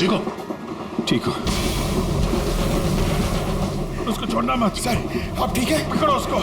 ठीक हो? ठीक हो। उसको छोड़ना मत। सर आप ठीक है? पकड़ो उसको।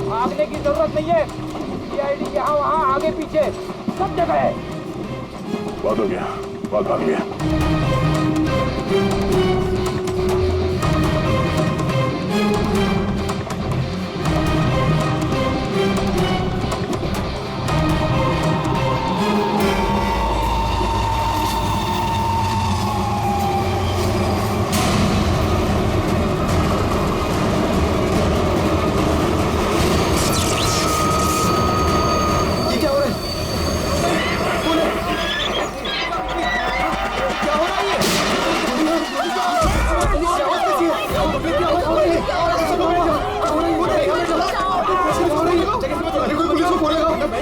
भागने की जरूरत नहीं है। सीआईडी यहाँ वहाँ आगे पीछे सब जगह है। बहुत हो गया, बहुत भाग लिया। ये क्या हो रहा है? कौन है?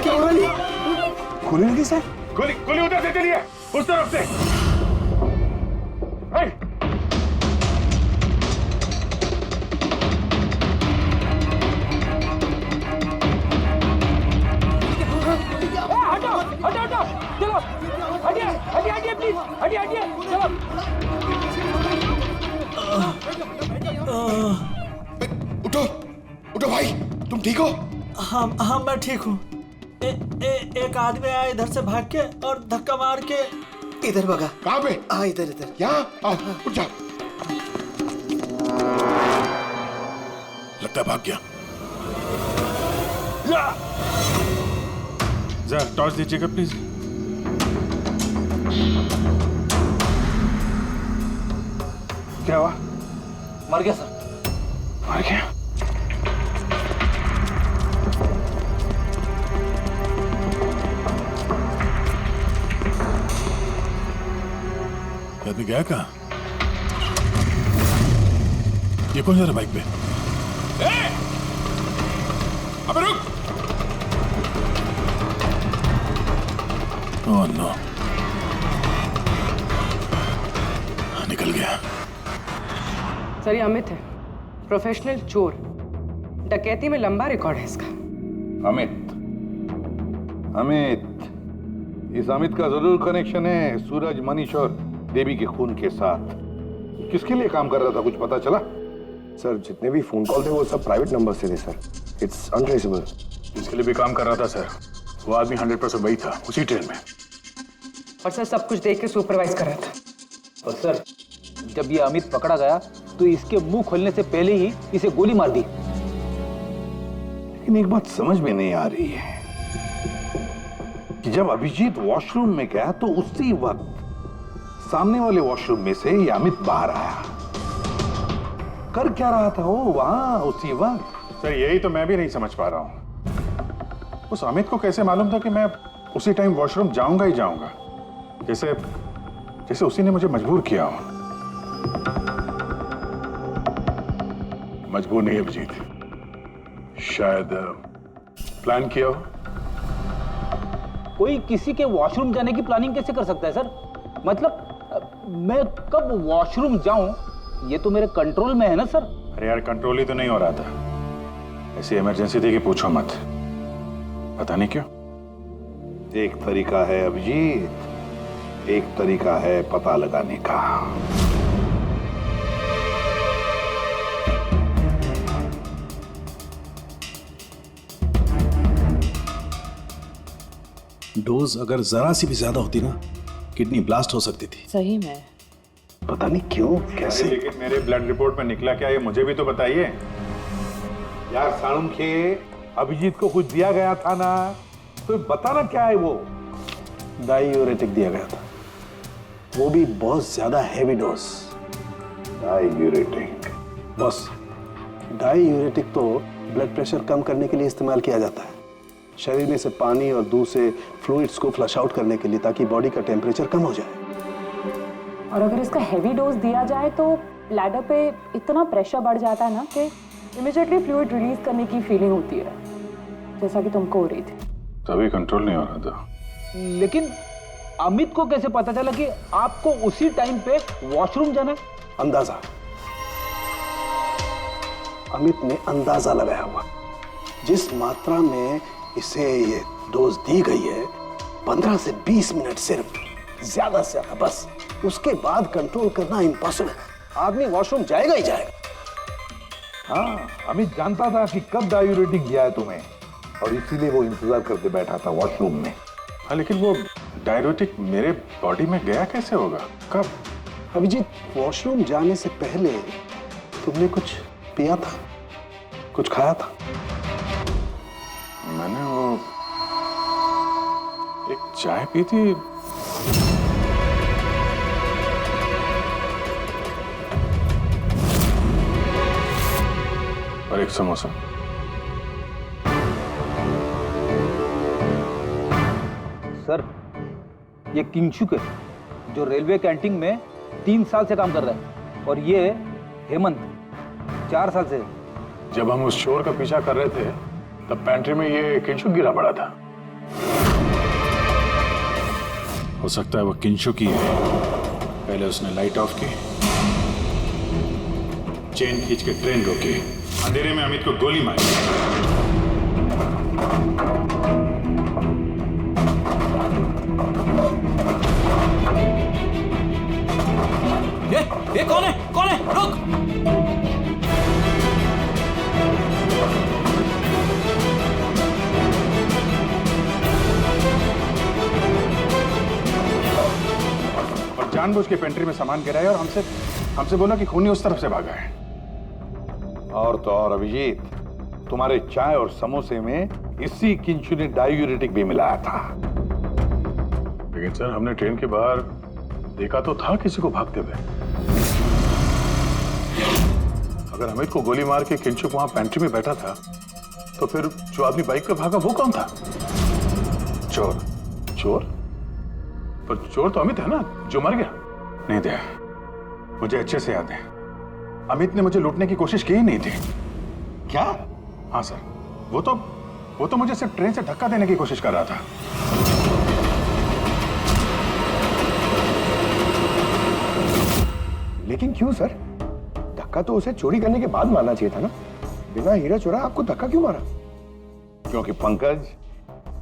क्या हो रहा है ये? गोली लगी सर? गोली गोली उधर से चलिए, उस तरफ से। हे! हटो हटो हटो, चलो हटिए हटिए हटिए प्लीज, हटिए हटिए चलो। उठो उठो भाई, तुम ठीक हो? हाँ हाँ मैं ठीक हूँ। एक आदमी आया इधर से भाग के और धक्का मार के इधर भगा। कहाँ पे? हाँ इधर इधर। यहाँ आओ, उठ जाओ। लगता है भाग गया। जरा टॉर्च दीजिएगा प्लीज। क्या हुआ? मर गया सर। मर गया? आदमी गया कहाँ? ये कौन जा रहा बाइक पे? अबे रुक! ओह नो, निकल गया। सर ये अमित है, प्रोफेशनल चोर। डकैती में लंबा रिकॉर्ड है इसका। अमित, इस अमित का जरूर कनेक्शन है सूरज, मनीष और देवी के खून के साथ। किसके लिए काम कर रहा था, कुछ पता चला? सर जितने भी फोन कॉल थे वो सब प्राइवेट नंबर से थे सर। It's untraceable. जिसके लिए भी काम कर रहा था सर, वो आदमी 100% वही था, उसी ट्रेन में। और सर सब कुछ देख के सुपरवाइज कर रहा था। और सर जब ये अमित पकड़ा गया तो इसके मुंह खोलने से पहले ही इसे गोली मार दी। लेकिन एक बात समझ में नहीं आ रही है कि जब अभिजीत वॉशरूम में गया तो उसी वक्त सामने वाले वॉशरूम में से ये अमित बाहर आया। कर क्या रहा था वो वहां उसी वक्त? सर यही तो मैं भी नहीं समझ पा रहा हूँ। उस अमित को कैसे मालूम था कि मैं उसी टाइम वॉशरूम जाऊंगा ही जाऊंगा, जैसे जैसे उसी ने मुझे मजबूर किया हो। मजबूर नहीं अभिजीत, शायद प्लान किया हो। कोई किसी के वॉशरूम जाने की प्लानिंग कैसे कर सकता है सर? मतलब मैं कब वॉशरूम जाऊं ये तो मेरे कंट्रोल में है ना सर। अरे यार कंट्रोल ही तो नहीं हो रहा था। ऐसी इमरजेंसी थी कि पूछो मत। पता नहीं क्यों। एक तरीका है अभिजीत, एक तरीका है पता लगाने का। डोज अगर जरा सी भी ज्यादा होती ना, किडनी ब्लास्ट हो सकती थी। सही में पता नहीं क्यों कैसे। लेकिन मेरे ब्लड रिपोर्ट में निकला क्या, ये मुझे भी तो बताइए। यार साळुंखे, अभिजीत को कुछ दिया गया था ना, तो बताना क्या है वो। डायूरेटिक दिया गया था, वो भी बहुत ज्यादा हैवी डोज। डायूरेटिक? बस डायूरेटिक तो ब्लड प्रेशर कम करने के लिए इस्तेमाल किया जाता है, शरीर में से पानी और दूध से फ्लूइड्स को फ्लश आउट करने के लिए, ताकि बॉडी का टेम्परेचर कम हो जाए। और अगर इसका हैवी डोज दिया जाए तो ब्लैडर पे इतना प्रेशर बढ़ जाता है ना कि इमीडिएटली फ्लूइड रिलीज करने की फीलिंग होती है, जैसा कि तुमको हो रही थी। तभी कंट्रोल नहीं हो रहा था। लेकिन अमित को कैसे पता चला कि आपको उसी टाइम पे वॉशरूम जाना है? अंदाजा, अमित ने अंदाजा लगाया हुआ। जिस मात्रा में इसे ये डोज दी गई है, 15 से 20 मिनट सिर्फ, ज्यादा से ज्यादा, बस उसके बाद कंट्रोल करना इम्पॉसिबल। आदमी वॉशरूम जाएगा ही जाएगा। हाँ, अमित जानता था कि कब डायूरेटिक दिया है तुम्हें, और इसीलिए वो इंतजार करते बैठा था वॉशरूम में। हाँ, लेकिन वो डायूरेटिक मेरे बॉडी में गया कैसे होगा, कब? अभिजीत, वॉशरूम जाने से पहले तुमने कुछ पिया था, कुछ खाया था? मैंने वो एक चाय पी थी। और एक समोसा। सर, ये किंगशुक है, जो रेलवे कैंटीन में 3 साल से काम कर रहा है, और ये हेमंत 4 साल से। जब हम उस चोर का पीछा कर रहे थे, तब पेंट्री में ये किंशुक गिरा पड़ा था। हो सकता है वो किंशुक ही है। पहले उसने लाइट ऑफ की, चेन खींच के ट्रेन रोकी, अंधेरे में अमित को गोली मारी। ये कौन है? कौन है? रुक! और जानबूझ के पेंट्री में सामान गिराया और हमसे बोला कि खूनी उस तरफ से भागा है। और तो और अभिजीत, तुम्हारे चाय और समोसे में इसी किंशु ने डायूरेटिक भी मिलाया था। लेकिन सर, हमने ट्रेन के बाहर देखा तो था किसी को भागते हुए। अगर अमित को गोली मार के किंशुक वहां पेंट्री में बैठा था, तो फिर जो आदमी बाइक पे भागा वो कौन था? चोर। चोर? पर चोर तो अमित है ना, जो मर गया। नहीं दया, मुझे अच्छे से याद है, अमित ने मुझे लूटने की कोशिश की ही नहीं थी। क्या? हाँ सर, वो तो मुझे सिर्फ ट्रेन से धक्का देने की कोशिश कर रहा था। लेकिन क्यों सर? धक्का तो उसे चोरी करने के बाद मारना चाहिए था ना। बिना हीरा चोरा आपको धक्का क्यों मारा? क्योंकि पंकज,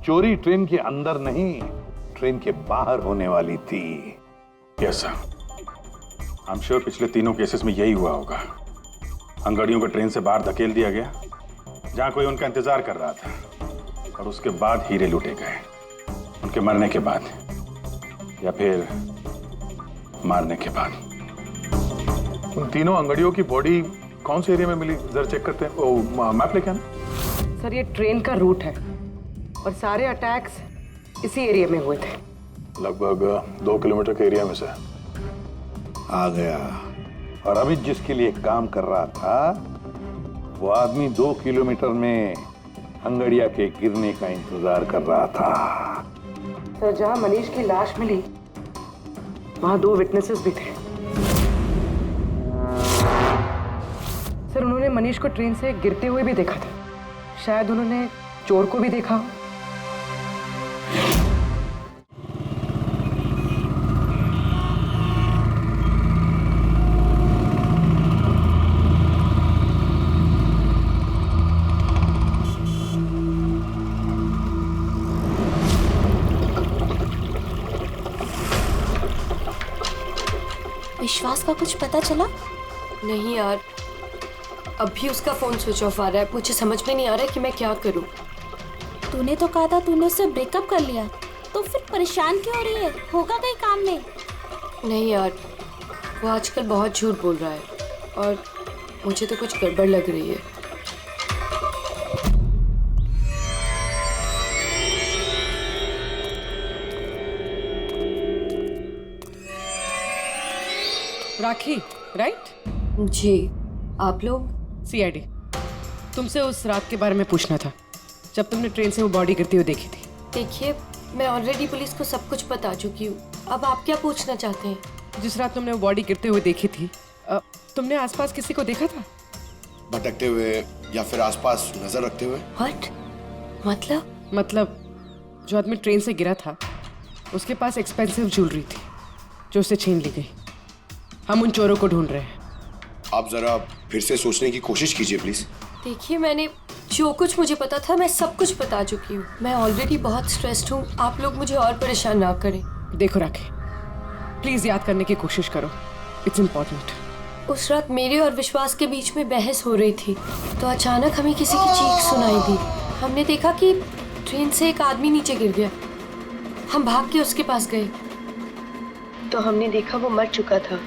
चोरी ट्रेन के अंदर नहीं, ट्रेन के बाहर होने वाली थी। Yes sir, I am sure पिछले तीनों केसेस में यही हुआ होगा। अंगड़ियों को ट्रेन से बाहर धकेल दिया गया, जहां कोई उनका इंतजार कर रहा था, और उसके बाद हीरे लूटे गए, उनके मरने के बाद या फिर मारने के बाद। उन तीनों अंगड़ियों की बॉडी कौन से एरिया में मिली, जरा चेक करते हैं। ओ, मैप लेके आना। सर, ये ट्रेन का रूट है और सारे अटैक्स इसी एरिया में हुए थे। लगभग 2 किलोमीटर के एरिया में से। आ गया। और अमित जिसके लिए काम कर रहा था, वो आदमी 2 किलोमीटर में अंगड़िया के गिरने का इंतजार कर रहा था। सर, जहां मनीष की लाश मिली, वहां 2 विटनेसेस भी थे। सर, उन्होंने मनीष को ट्रेन से गिरते हुए भी देखा था। शायद उन्होंने चोर को भी देखा हो। विश्वास का कुछ पता चला? नहीं यार, अभी उसका फोन स्विच ऑफ आ रहा है। मुझे समझ में नहीं आ रहा है कि मैं क्या करूं। तूने तो कहा था तूने उससे ब्रेकअप कर लिया, तो फिर परेशान क्यों हो रही है? होगा कहीं काम में? नहीं यार, वो आजकल बहुत झूठ बोल रहा है और मुझे तो कुछ गड़बड़ लग रही है। राखी, राइट? जी, आप लोग? सीआईडी। तुमसे उस रात के बारे में पूछना था जब तुमने ट्रेन से वो बॉडी गिरती हुई देखी थी। देखिए, मैं ऑलरेडी पुलिस को सब कुछ बता चुकी हूँ। अब आप क्या पूछना चाहते हैं? जिस रात तुमने वो बॉडी गिरते हुए देखी थी, तुमने आसपास किसी को देखा था? भटकते हुए या फिर आसपास नजर रखते हुए? व्हाट? मतलब जो आदमी ट्रेन से गिरा था उसके पास एक्सपेंसिव ज्वेलरी थी जो उससे छीन ली गई। हम उन चोरों को ढूंढ रहे हैं। आप जरा फिर से सोचने की कोशिश कीजिए प्लीज। देखिए, मैंने जो कुछ मुझे पता था मैं सब कुछ बता चुकी हूँ। मैं ऑलरेडी बहुत स्ट्रेस्ड हूँ। आप लोग मुझे और परेशान ना करें। देखो राखी, प्लीज याद करने की कोशिश करो। It's important. उस रात मेरे और विश्वास के बीच में बहस हो रही थी तो अचानक हमें किसी की चीख सुनाई दी। हमने देखा कि ट्रेन से एक आदमी नीचे गिर गया। हम भाग के उसके पास गए तो हमने देखा वो मर चुका था।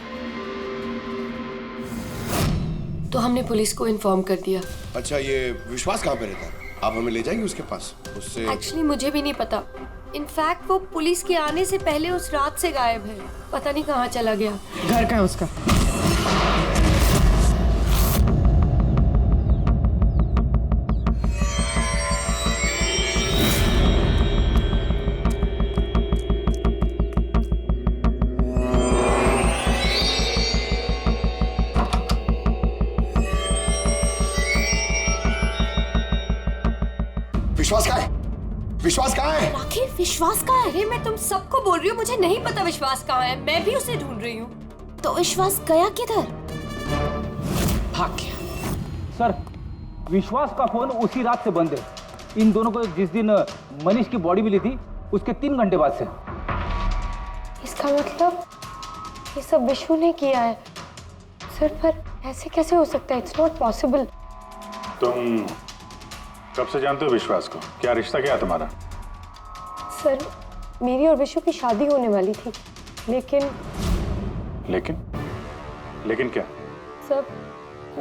तो हमने पुलिस को इन्फॉर्म कर दिया। अच्छा, ये विश्वास कहाँ पे रहता है? आप हमें ले जाएंगे उसके पास? उससे एक्चुअली मुझे भी नहीं पता। इनफैक्ट वो पुलिस के आने से पहले उस रात से गायब है। पता नहीं कहाँ चला गया। घर कहाँ है उसका? विश्वास कहाँ है? विश्वास कहाँ है? राखी, विश्वास कहाँ है? अरे मैं तुम सबको बोल रही हूँ, मुझे नहीं पता विश्वास कहाँ है। मैं भी उसे ढूंढ रही हूँ। तो विश्वास गया किधर? भाग गया। सर, विश्वास का फोन उसी रात से बंद है। इन दोनों को जिस दिन मनीष की बॉडी मिली थी उसके 3 घंटे बाद से। इसका मतलब ये सब विशु ने किया है। सर, पर ऐसे कैसे हो सकता है? It's not possible. तुम कब से जानते हो विश्वास को? क्या रिश्ता क्या है तुम्हारा? सर, मेरी और विशु की शादी होने वाली थी, लेकिन क्या? सर,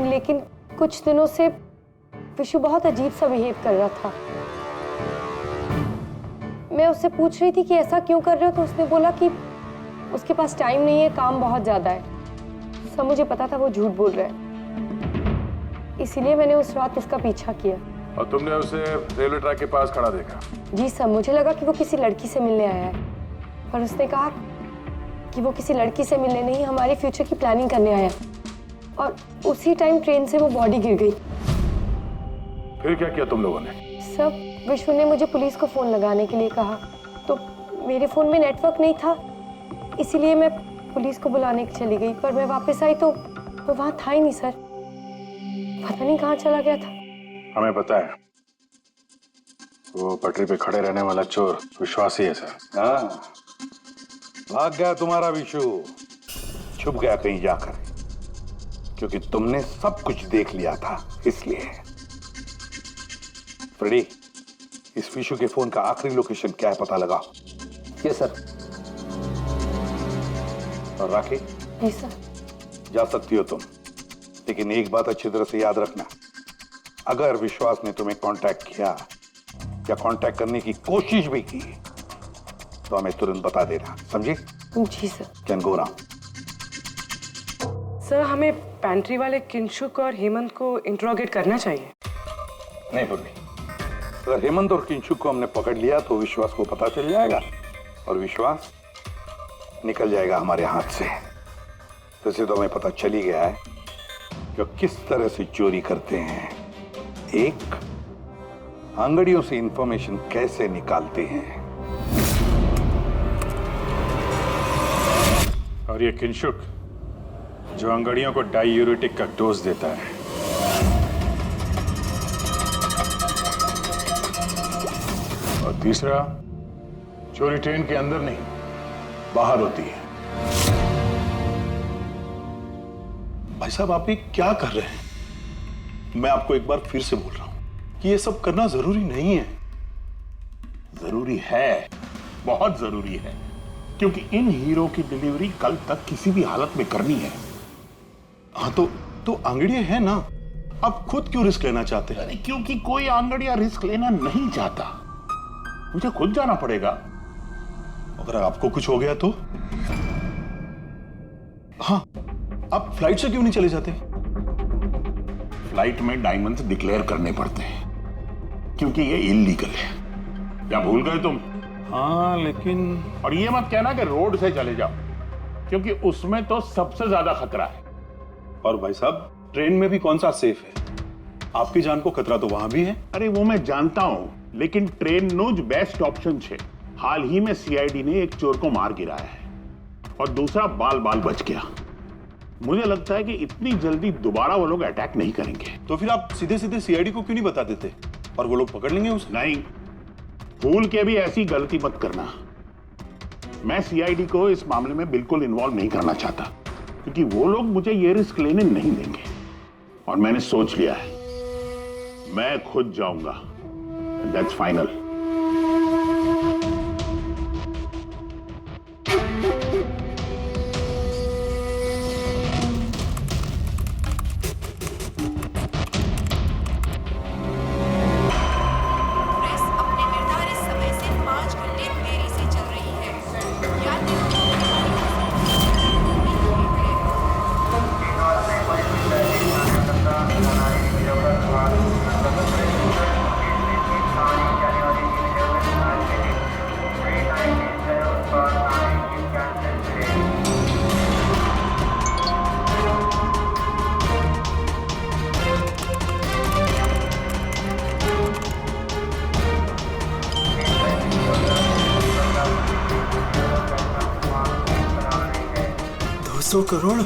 लेकिन कुछ दिनों से विशु बहुत अजीब सा बिहेव कर रहा था। मैं उससे पूछ रही थी कि ऐसा क्यों कर रहे हो, तो उसने बोला कि उसके पास टाइम नहीं है, काम बहुत ज्यादा है। सब मुझे पता था वो झूठ बोल रहा है, इसीलिए मैंने उस रात उसका पीछा किया। और तुमने उसे रेलवे ट्रैक के पास खड़ा देखा? जी सर, मुझे लगा कि वो किसी लड़की से मिलने आया है, पर उसने कहा कि वो किसी लड़की से मिलने नहीं, हमारे फ्यूचर की प्लानिंग करने आया। और उसी टाइम ट्रेन से वो बॉडी गिर गई। फिर क्या किया तुम लोगों ने? सब विश्व ने मुझे पुलिस को फोन लगाने के लिए कहा, तो मेरे फोन में नेटवर्क नहीं था, इसीलिए मैं पुलिस को बुलाने चली गई। पर मैं वापस आई तो वो वहां था ही नहीं सर। पता नहीं कहाँ चला गया था। हमें पता है, वो पटरी पे खड़े रहने वाला चोर विश्वास ही है सर। हाँ, भाग गया तुम्हारा विशु, छुप गया कहीं जाकर, क्योंकि तुमने सब कुछ देख लिया था इसलिए। फ्रेडी, इस विशु के फोन का आखिरी लोकेशन क्या है पता लगाओ। Yes sir. और राखी, जी सर। जा सकती हो तुम, लेकिन एक बात अच्छी तरह से याद रखना, अगर विश्वास ने तुम्हें कांटेक्ट किया या कांटेक्ट करने की कोशिश भी की तो हमें तुरंत बता देना, समझी? जी sir. Can go now. Sir, हमें पैंट्री वाले किंशुक और हेमंत को इंट्रोगेट करना चाहिए। नहीं पुर्वी, अगर हेमंत और किंशुक को हमने पकड़ लिया तो विश्वास को पता चल जाएगा और विश्वास निकल जाएगा हमारे हाथ से। वैसे तो हमें पता चल ही गया है कि वो किस तरह से चोरी करते हैं, एक अंगड़ियों से इंफॉर्मेशन कैसे निकालते हैं। और ये किंशुक जो अंगड़ियों को डायूरेटिक का डोज देता है। और तीसरा, चोरी ट्रेन के अंदर नहीं, बाहर होती है। भाई साहब, आप ये क्या कर रहे हैं? मैं आपको एक बार फिर से बोल रहा हूं कि ये सब करना जरूरी नहीं है। जरूरी है, बहुत जरूरी है। क्योंकि इन हीरो की डिलीवरी कल तक किसी भी हालत में करनी है। हाँ तो आंगड़िया है ना, आप खुद क्यों रिस्क लेना चाहते हैं? अरे क्योंकि कोई आंगड़िया रिस्क लेना नहीं चाहता, मुझे खुद जाना पड़ेगा। अगर आपको कुछ हो गया तो? हाँ, आप फ्लाइट से क्यों नहीं चले जाते? फ्लाइट में डायमंड्स डिक्लेयर करने पड़ते हैं क्योंकि ये इलीगल है। क्या भूल गए तुम? हाँ लेकिन, और ये मत कहना कि रोड से चले जाओ, क्योंकि उसमें तो सबसे ज्यादा खतरा है। और भाई साहब, ट्रेन में भी कौन सा सेफ है? आपकी जान को खतरा तो वहां भी है। अरे वो मैं जानता हूं, लेकिन ट्रेन नोज बेस्ट ऑप्शन है। हाल ही में सीआईडी ने एक चोर को मार गिराया है और दूसरा बाल बाल बच गया। मुझे लगता है कि इतनी जल्दी दोबारा वो लोग अटैक नहीं करेंगे। तो फिर आप सीधे सीधे सीआईडी को क्यों नहीं बता देते और वो लोग पकड़ लेंगे उसे? नहीं, भूल के भी ऐसी गलती मत करना। मैं सीआईडी को इस मामले में बिल्कुल इन्वॉल्व नहीं करना चाहता, क्योंकि वो लोग मुझे ये रिस्क लेने नहीं देंगे। और मैंने सोच लिया है, मैं खुद जाऊंगा। That's final. करोड़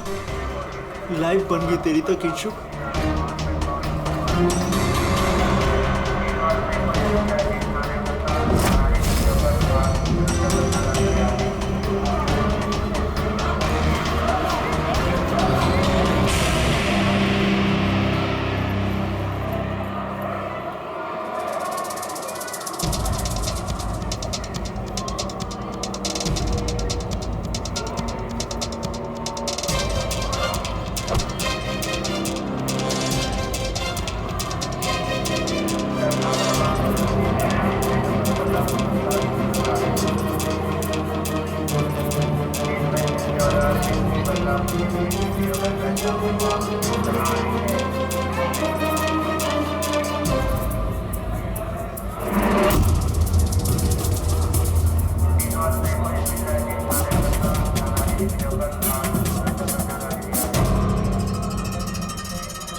लाइफ बन गई तेरी तो किंशु।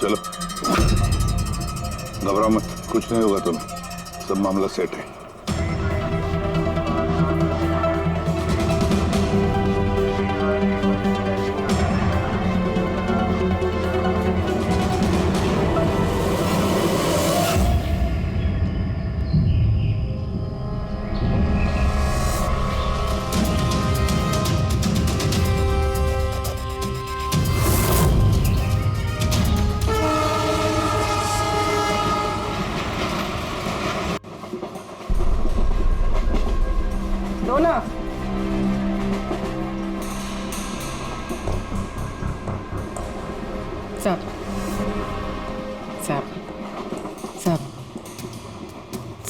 चलो, घबराओ मत, कुछ नहीं होगा तुम्हें, सब मामला सेट है।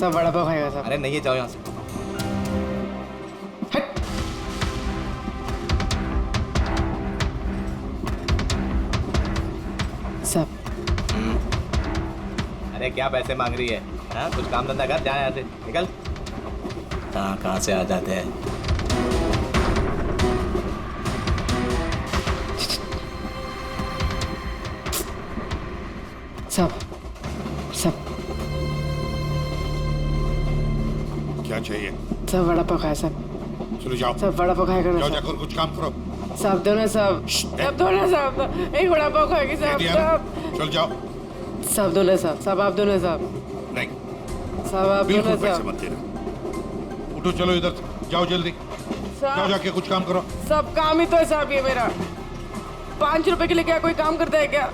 सब बड़ा पाव खाएगा साहब। अरे नहीं है, जाओ यहाँ से। सब अरे क्या पैसे मांग रही है? हाँ, कुछ काम धंधा कर, जा यहाँ से, निकल। कहाँ से आ जाते हैं। सब सब क्या चाहिए? सब वड़ा पाव खाया सब। चलो जाओ, सब वड़ा पाव खाएगा ना? जाओ जाकर कुछ काम करो। सब दो ना सब, सब दो ना सब, एक वड़ा पाव खाएगी सब। चल जाओ। सब दो ना सब, सब आप दो ना सब। नहीं, सब आप दो ना बिल्कुल पैसे सब। मत देना। उठो, चलो इधर से, जाओ जल्दी, जाओ जाके कुछ काम करो। सब काम ही तो है साहब ये मेरा। 5 रुपए के लिए क्या कोई काम करता है क्या?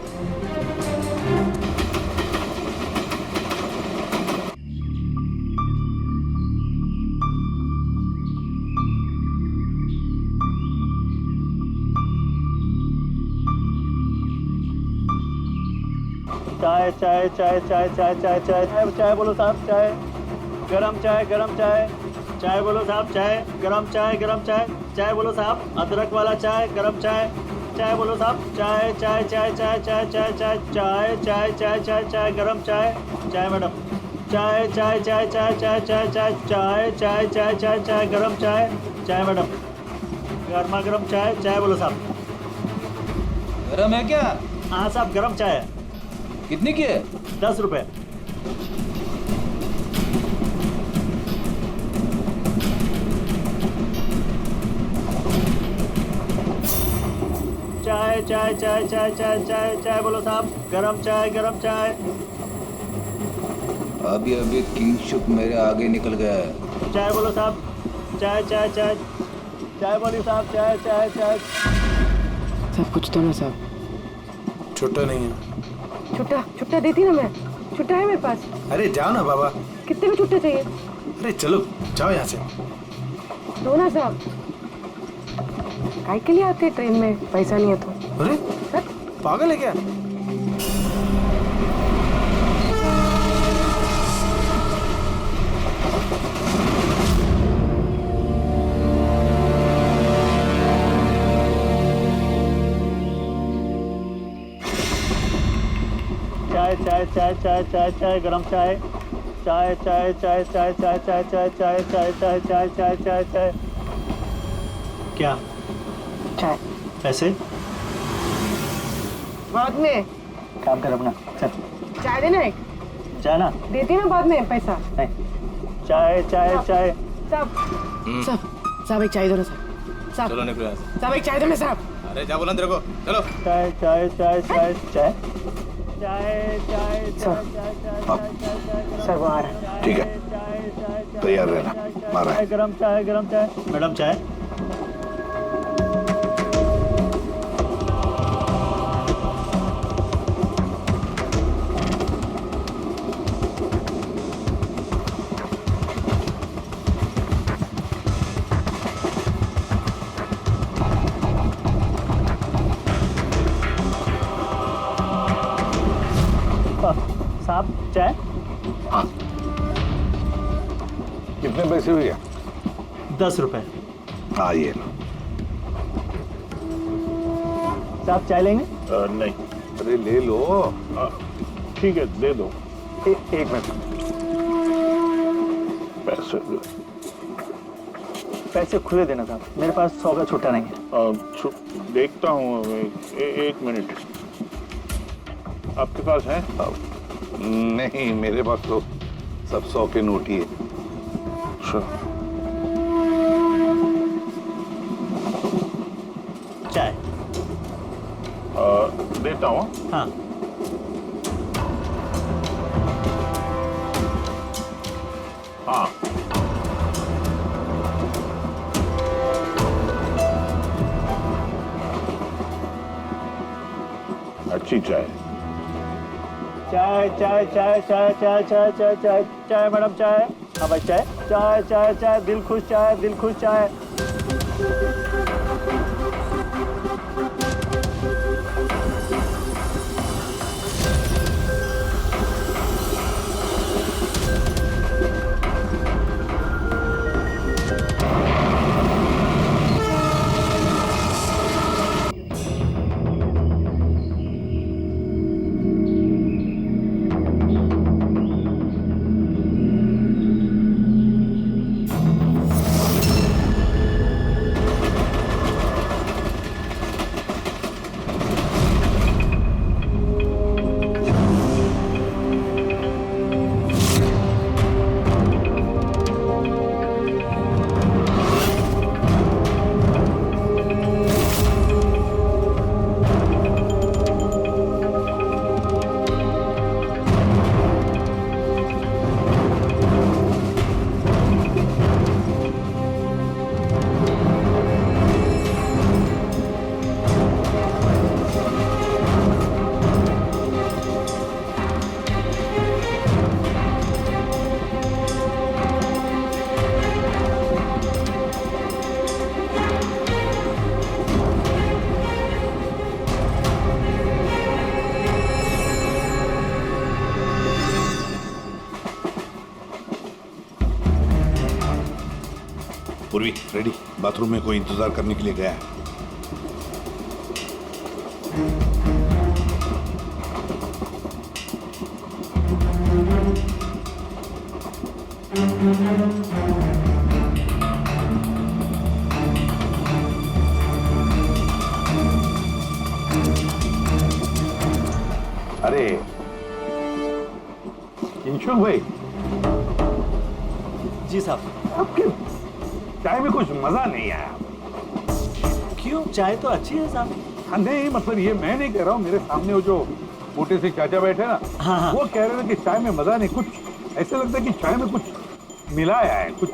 चाय चाय चाय चाय चाय चाय चाय चाय चाय बोलो साहब चाय गरम चाय चाय बोलो साहब चाय गरम चाय चाय बोलो साहब अदरक वाला चाय गरम चाय बोलो साहब चाय चाय चाय चाय चाय चाय चाय चाय चाय चाय चाय चाय गरम चाय मैडम चाय चाय चाय चाय चाय चाय चाय चाय चाय चाय चाय चाय गरम चाय मैडम गर्मा गर्म चाय बोलो साहब गरम है क्या? हाँ साहब गरम चाय है। कितने की है? 10 रुपए। चाय चाय चाय चाय चाय चाय चाय बोलो साहब गरम चाय अभी अभी किंगशुक मेरे आगे निकल गया है। चाय बोलो साहब चाय बोली साहब चाय सब कुछ तो ना साहब। छुट्टा नहीं है। छुट्टा देती ना मैं। छुट्टा है मेरे पास। अरे जाओ ना बाबा। कितने में छुट्टा चाहिए? अरे चलो जाओ यहाँ से। दो ना साहब। काय के लिए आते ट्रेन में पैसा नहीं है तो? अरे पागल है क्या? चाय गरम चाय क्या चाय पैसे बाद में काम कर अपना चल चाय देना एक जाना देती ना बाद में पैसा नहीं चाय साहब एक चाय दो ना साहब चलो निकलो यहाँ से। साहब एक चाय दो ना साहब अरे क्या बोला तेरे को? चलो। सर वो आ रहा है। ठीक है तैयार रहना। मारा है। गरम चाय मैडम चाय साहब चाय हाँ कितने पैसे हुए? 10 रुपए। हाँ ये लो। साहब चाय लेंगे? नहीं। अरे ले लो। ठीक है दे दो। एक मिनट पैसे खुले देना साहब मेरे पास 100 का छुट्टा नहीं है। देखता हूँ एक मिनट आपके पास है? नहीं मेरे पास तो सब 100 के नोट ही है। चाय देता हूँ। हाँ हाँ अच्छी चाय चाय मैडम चाय। हाँ भाई चाय दिल खुश चाय पूर्वी रेडी, बाथरूम में कोई इंतजार करने के लिए गया है। अरे किंशुक भाई, जी साहब। आपके चाय में कुछ मजा नहीं आया। क्यों? चाय तो अच्छी है साहब। हाँ, नहीं मतलब ये मैं नहीं कह रहा हूँ, मेरे सामने वो जो मोटे से चाचा बैठे ना, हाँ। वो कह रहे थे कि चाय में मजा नहीं, कुछ ऐसे लगता है कि चाय में कुछ मिलाया है, कुछ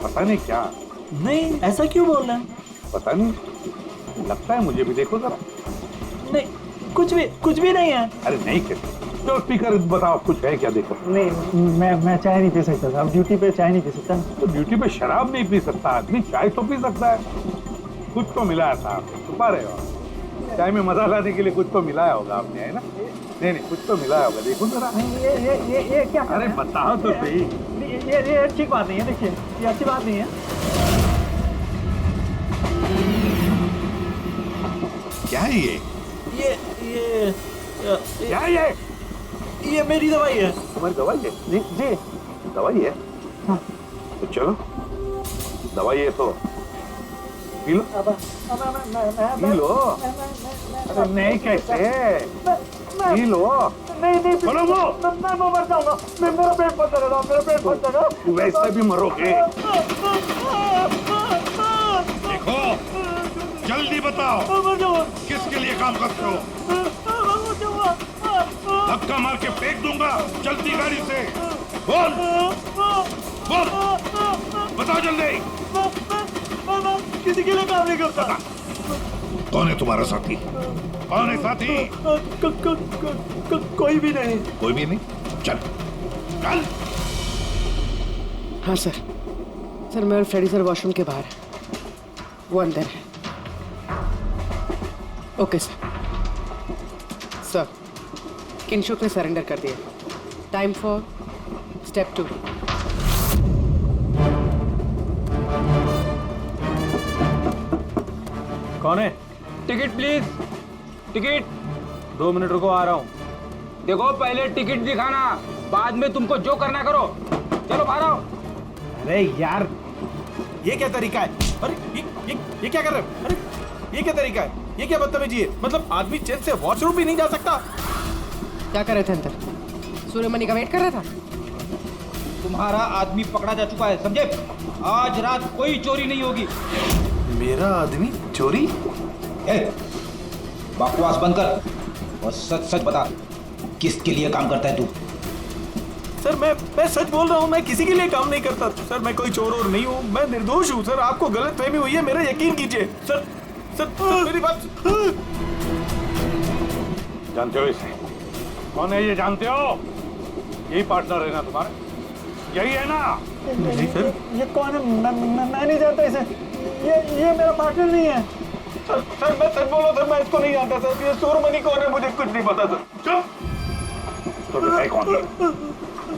पता नहीं क्या। नहीं, ऐसा क्यों बोल रहे हैं? पता नहीं, लगता है मुझे भी। देखो जरा। नहीं, कुछ भी नहीं है। अरे नहीं कहते तो स्पीकर बताओ, कुछ है क्या? देखो। नहीं, मैं चाय नहीं पी सकता साहब, ड्यूटी पे चाय नहीं पी सकता। तो ड्यूटी पे शराब नहीं पी सकता आदमी, चाय तो पी सकता है। कुछ तो मिलाया था आपने, छुपा रहे हो। चाय में मजा लाने के लिए कुछ तो मिलाया होगा आपने, है ना? नहीं, कुछ तो मिलाया होगा, देखो जरा। ये क्या? अरे बताओ तो सही। ये अच्छी बात नहीं है, देखिए ये अच्छी बात नहीं है। क्या है ये? क्या है ये मेरी दवाई है। तुम्हारी दवाई है? जी। दवाई है? हाँ। तो चलो, दवाई है तो पी लो। P low. अरे नहीं कैसे? P low. नहीं बोलो वो। मैं मर जाऊंगा। मेरा पेट फट जाएगा, मेरा पेट फट जाएगा। वैसे भी मरोगे। देखो, जल्दी बताओ, किसके लिए काम करते हो? धक्का मार के फेंक दूंगा, जल्दी गाड़ी से बोल। बताओ जल्दी। किसी के लिए काम नहीं करता। कौन है तुम्हारा साथी? कौन है साथी? कोई भी नहीं। कोई भी नहीं? चल। हाँ सर, मैं और फ्रेडी सर वॉशरूम के बाहर है, वो अंदर है। ओके सर, किंशुक ने सरेंडर कर दिया। Time for step 2। कौन है? Ticket please, ticket. 2 मिनट रुको, आ रहा हूँ। देखो पहले टिकट दिखाना, बाद में तुमको जो करना करो। चलो बाहर आओ। अरे यार, ये क्या तरीका है? अरे ये क्या कर रहे हो? अरे ये क्या तरीका है? ये क्या बदतमीजी है? मतलब आदमी चैन से वॉशरूम भी नहीं जा सकता। क्या कर रहे थे अंदर? सूर्यमणि का वेट कर रहा था। तुम्हारा आदमी पकड़ा जा चुका है, समझे? आज रात कोई चोरी नहीं होगी। मेरा आदमी चोरी? बकवास बंद कर और सच सच बता, किसके लिए काम करता है तू? सर मैं सच बोल रहा हूँ, मैं किसी के लिए काम नहीं करता सर। मैं कोई चोर और नहीं हूँ, मैं निर्दोष हूँ सर। आपको गलतफहमी हुई है, मेरा यकीन कीजिए सर। मेरी बात। जानते हो इसे? कौन है ये? जानते हो? यही पार्टनर है ना तुम्हारा? यही है ना? नहीं सर, ये कौन है? मैं नहीं जानता इसे। ये मेरा पार्टनर नहीं है सर। मैं सच बोल रहा हूँ सर, मैं इसको नहीं जानता सर। ये सूर्यमणि कौन है मुझे कुछ नहीं पता सर। चुप। तो बताए कौन है?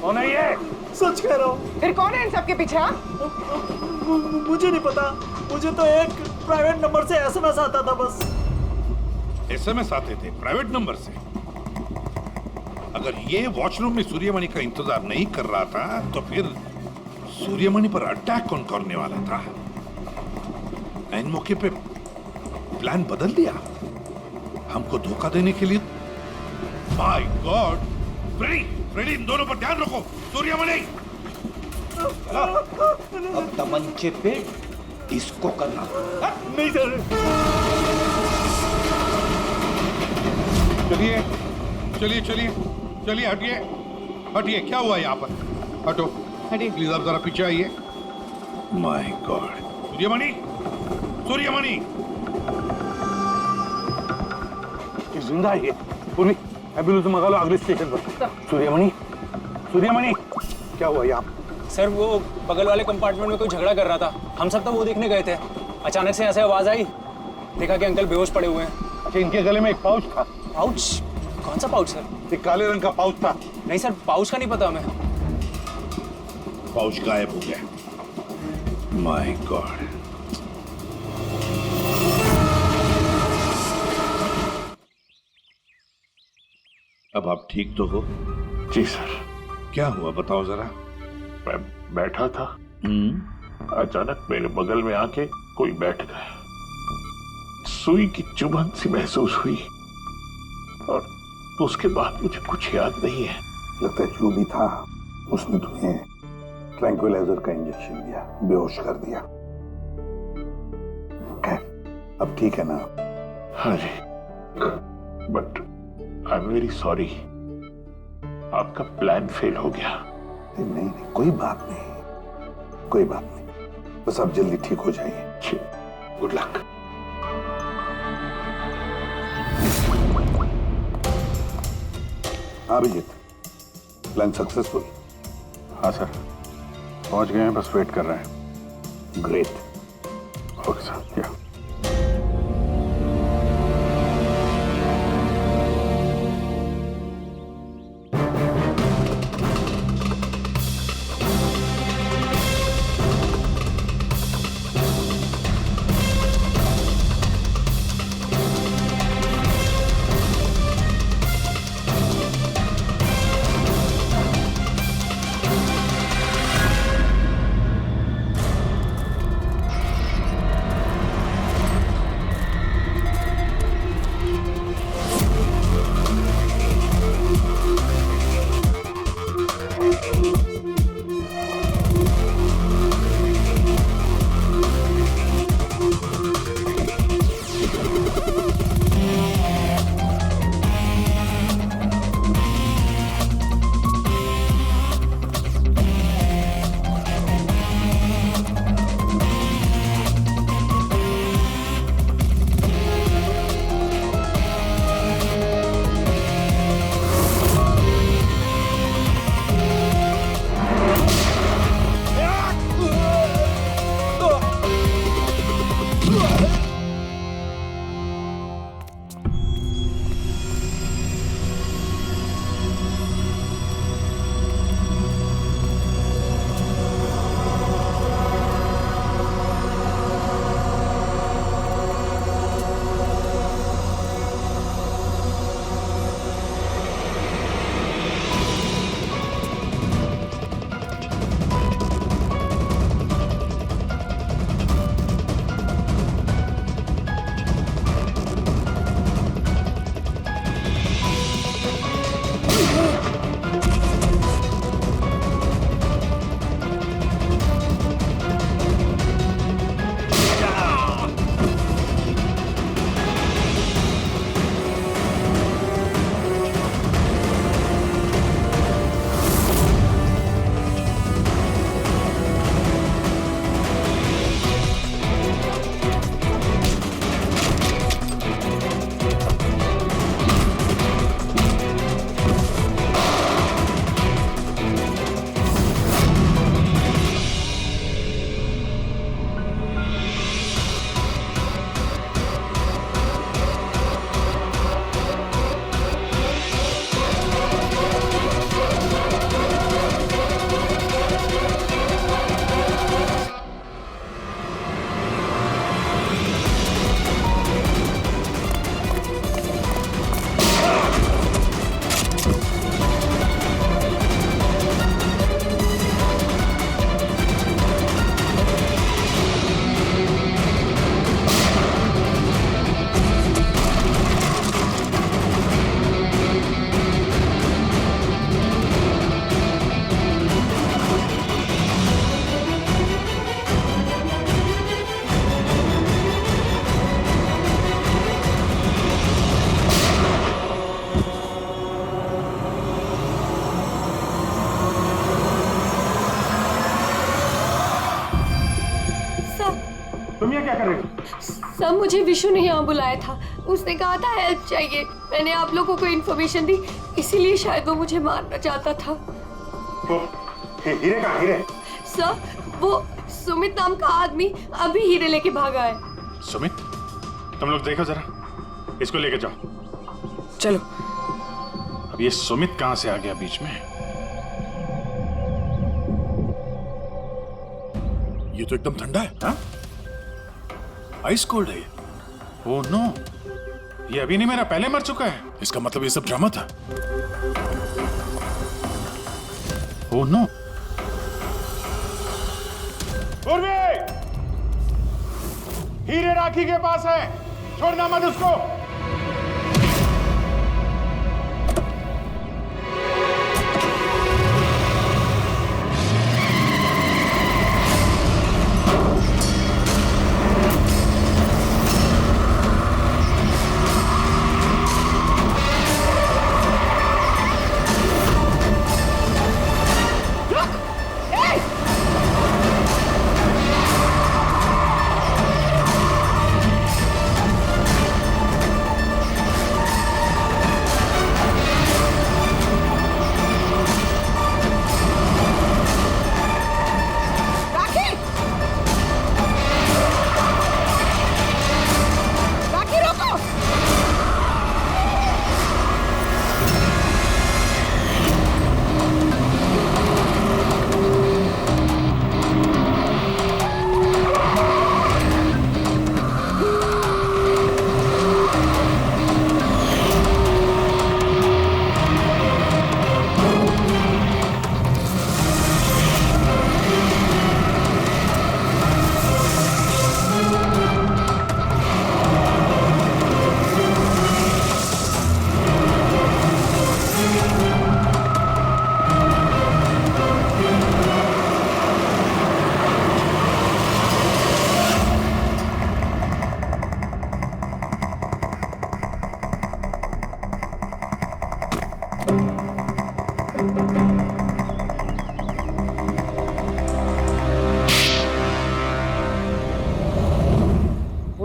कौन है ये? सच कह रहा हूँ। फिर कौन है इन सबके पीछे? मुझे नहीं पता, मुझे तो एक प्राइवेट नंबर से एसएमएस आता था बस। एसएमएस आते थे प्राइवेट नंबर से? अगर ये वॉशरूम में सूर्यमणि का इंतजार नहीं कर रहा था तो फिर सूर्यमणि पर अटैक कौन करने वाला था? इन मौके पे प्लान बदल दिया हमको धोखा देने के लिए। My God! फ्रेडी, इन दोनों पर ध्यान रखो। सूर्यमणि, अब तमंचे पे इसको करना। नहीं सर। चलिए, हटिए। क्या हुआ यहाँ पर? हटो, प्लीज आप जरा पीछे आइए। My God! सूर्यमणि जिंदा है ये। पूरी एम्बुलेंस मंगा लो अगले स्टेशन पर। सूर्यमणि क्या हुआ यहाँ? सर वो बगल वाले कंपार्टमेंट में कोई झगड़ा कर रहा था, हम सब तो वो देखने गए थे। अचानक से ऐसे आवाज आई, देखा कि अंकल बेहोश पड़े हुए हैं। अच्छा, इनके गले में एक पाउच था। पाउच? कौन सा पाउच सर? एक काले रंग का पाउच था। नहीं सर, पाउच का नहीं पता हमें। पाउच गायब हो गया। My God. अब आप ठीक तो हो? जी सर। क्या हुआ बताओ जरा। मैं बैठा था, अचानक मेरे बगल में आके कोई बैठ गया। सुई की चुभन सी महसूस हुई और उसके बाद मुझे कुछ याद नहीं है। लगता है जो भी था उसने तुम्हें ट्रैंक्विलाइजर का इंजेक्शन दिया, बेहोश कर दिया। खैर अब ठीक है ना? हाँ जी, but I am very sorry, आपका प्लान फेल हो गया। नहीं नहीं, कोई बात नहीं, कोई बात नहीं, बस आप जल्दी ठीक हो जाइए। Good luck. हाँ अभिजीत, प्लान सक्सेसफुल? हाँ सर, पहुंच गए हैं, बस वेट कर रहे हैं। ग्रेट। Okay sir. या तुम ये क्या कर रहे हो? सब मुझे विशु ने यहाँ बुलाया था, उसने कहा था हेल्प चाहिए, मैंने आप लोगों को इन्फॉर्मेशन दी, इसीलिए शायद वो मुझे मारना चाहता था। हीरे कहाँ? हीरे? सर, वो सुमित नाम का आदमी अभी हीरे लेके भागा है। सुमित? तुम लोग देखो जरा, इसको लेके जाओ। चलो। अब ये सुमित कहाँ से आ गया बीच में? ये तो एकदम ठंडा है। हाँ? आइस कोल्ड है ये। ओह नो, ये अभी नहीं मेरा पहले मर चुका है। इसका मतलब ये सब ड्रामा था। Oh no. उर्वी! हीरे राखी के पास है, छोड़ना मत उसको।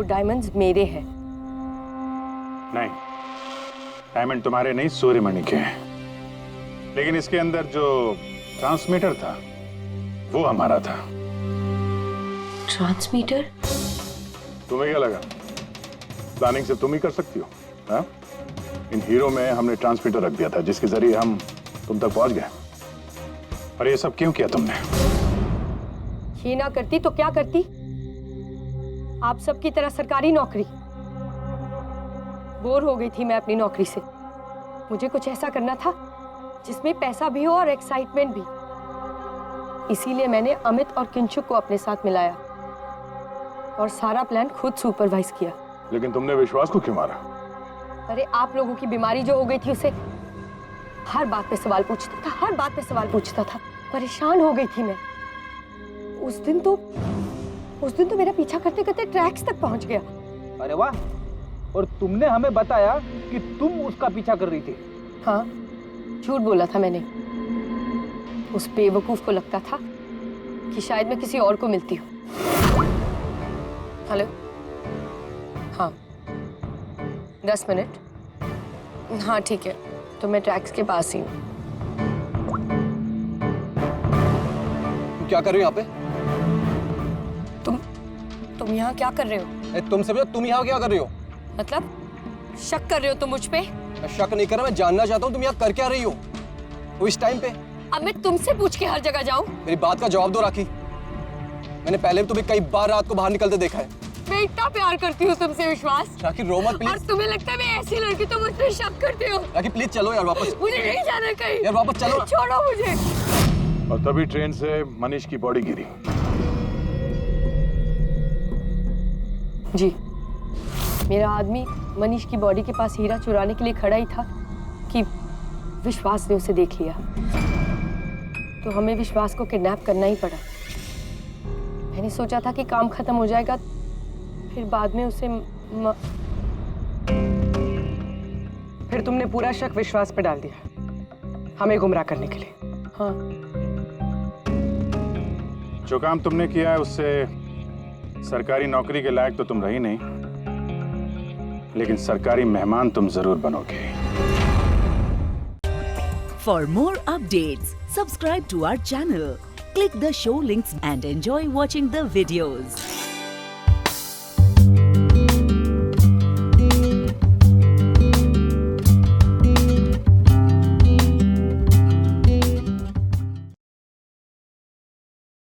डायमंड्स मेरे हैं। नहीं, डायमंड तुम्हारे नहीं, सूर्यमणि के हैं। लेकिन इसके अंदर जो ट्रांसमीटर था वो हमारा था। ट्रांसमीटर? तुम्हें क्या लगा प्लानिंग से तुम ही कर सकती हो? हाँ? इन हीरो में हमने ट्रांसमीटर रख दिया था जिसके जरिए हम तुम तक पहुंच गए। और ये सब क्यों किया तुमने? ये ना करती तो क्या करती? आप सबकी तरह सरकारी नौकरी। बोर हो गई थी मैं अपनी नौकरी से। मुझे कुछ ऐसा करना था जिसमें पैसा भी हो और एक्साइटमेंट भी। इसीलिए मैंने अमित और किंचुक को अपने साथ मिलाया और सारा प्लान खुद सुपरवाइज किया। लेकिन तुमने विश्वास को क्यों मारा? अरे आप लोगों की बीमारी जो हो गई थी उसे हर बात पे सवाल पूछता था, हर बात पे सवाल पूछता था। परेशान हो गई थी मैं। उस दिन तो मेरा पीछा करते करते ट्रैक्स तक पहुंच गया। अरे वाह! और तुमने हमें बताया कि तुम उसका पीछा कर रही थी। हाँ, झूठ बोला था मैंने। उस बेवकूफ को लगता था कि शायद मैं किसी और को मिलती हूँ। हेलो? हाँ, 10 मिनट। हाँ ठीक है, तो मैं ट्रैक्स के पास ही हूँ। क्या कर रही हो यहाँ पे? तुम यहाँ क्या कर रहे हो? तुम समझो, तुम यहाँ क्या कर रही हो? मतलब शक कर रहे हो तुम मुझ पे? मैं शक नहीं कर रहा, मैं जानना चाहता हूँ तुम यहाँ कर क्या रही हो वो इस टाइम पे। अब मैं तुमसे पूछ के हर जगह जाऊँ? मेरी बात का जवाब दो राखी। मैंने पहले भी तुम्हें कई बार रात को बाहर निकलते देखा है। मैं इतना प्यार करती हूँ तुमसे विश्वास। राखी रो मत प्लीज। और तुम्हें लगता है मैं ऐसी लड़की तो मुझ पे शक करते हो? राखी प्लीज चलो यार वापस। मुझे नहीं जाना कहीं। यार वापस चलो। छोड़ो मुझे। और तभी ट्रेन से मनीष की बॉडी गिरी। जी, मेरा आदमी मनीष की बॉडी के पास हीरा चुराने के लिए खड़ा ही था कि विश्वास ने उसे देख लिया। तो हमें विश्वास को किडनैप करना ही पड़ा। मैंने सोचा था कि काम खत्म हो जाएगा, फिर बाद में उसे फिर तुमने पूरा शक विश्वास पे डाल दिया, हमें गुमराह करने के लिए। हाँ, जो काम तुमने किया है उससे सरकारी नौकरी के लायक तो तुम रही नहीं, लेकिन सरकारी मेहमान तुम जरूर बनोगे। For more updates, subscribe to our channel, click the show links and enjoy watching the videos.